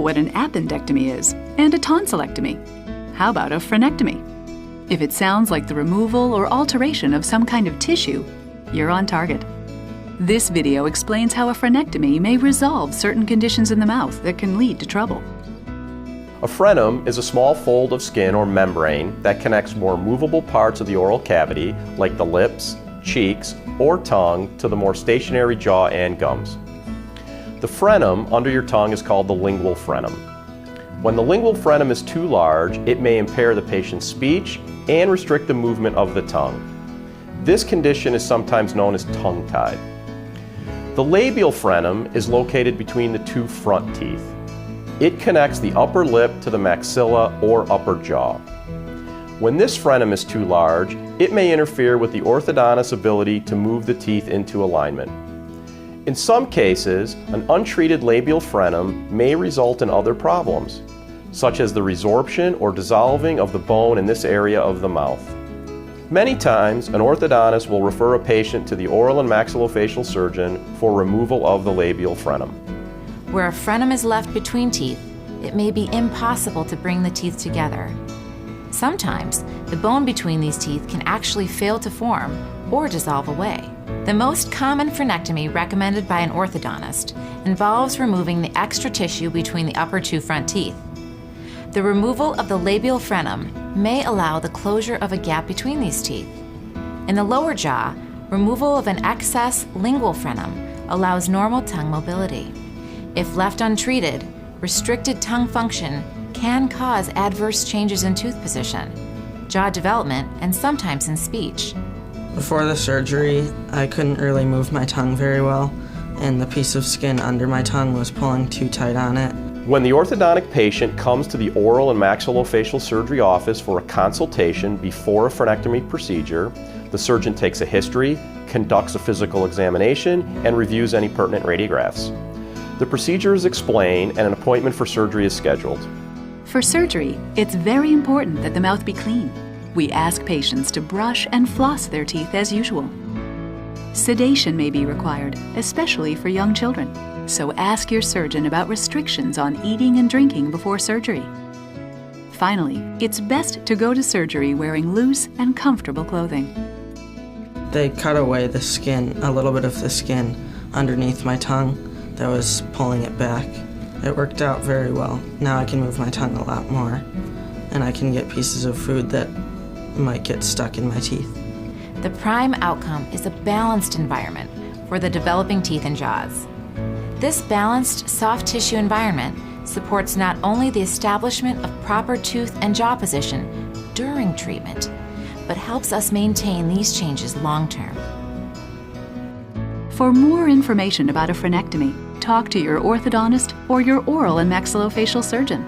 what an appendectomy is and a tonsillectomy. How about a frenectomy? If it sounds like the removal or alteration of some kind of tissue, you're on target. This video explains how a frenectomy may resolve certain conditions in the mouth that can lead to trouble. A frenum is a small fold of skin or membrane that connects more movable parts of the oral cavity, like the lips, cheeks, or tongue, to the more stationary jaw and gums. The frenum under your tongue is called the lingual frenum. When the lingual frenum is too large, it may impair the patient's speech and restrict the movement of the tongue. This condition is sometimes known as tongue-tied. The labial frenum is located between the two front teeth. It connects the upper lip to the maxilla or upper jaw. When this frenum is too large, it may interfere with the orthodontist's ability to move the teeth into alignment. In some cases, an untreated labial frenum may result in other problems, such as the resorption or dissolving of the bone in this area of the mouth. Many times, an orthodontist will refer a patient to the oral and maxillofacial surgeon for removal of the labial frenum. Where a frenum is left between teeth, it may be impossible to bring the teeth together. Sometimes, the bone between these teeth can actually fail to form or dissolve away. The most common frenectomy recommended by an orthodontist involves removing the extra tissue between the upper two front teeth. The removal of the labial frenum may allow the closure of a gap between these teeth. In the lower jaw, removal of an excess lingual frenum allows normal tongue mobility. If left untreated, restricted tongue function can cause adverse changes in tooth position, jaw development, and sometimes in speech. Before the surgery, I couldn't really move my tongue very well, and the piece of skin under my tongue was pulling too tight on it. When the orthodontic patient comes to the oral and maxillofacial surgery office for a consultation before a frenectomy procedure, the surgeon takes a history, conducts a physical examination, and reviews any pertinent radiographs. The procedure is explained and an appointment for surgery is scheduled. For surgery, it's very important that the mouth be clean. We ask patients to brush and floss their teeth as usual. Sedation may be required, especially for young children, so ask your surgeon about restrictions on eating and drinking before surgery. Finally, it's best to go to surgery wearing loose and comfortable clothing. They cut away the skin, a little bit of the skin underneath my tongue that was pulling it back. It worked out very well. Now I can move my tongue a lot more, and I can get pieces of food that might get stuck in my teeth. The prime outcome is a balanced environment for the developing teeth and jaws. This balanced, soft tissue environment supports not only the establishment of proper tooth and jaw position during treatment, but helps us maintain these changes long-term. For more information about a frenectomy, talk to your orthodontist or your oral and maxillofacial surgeon.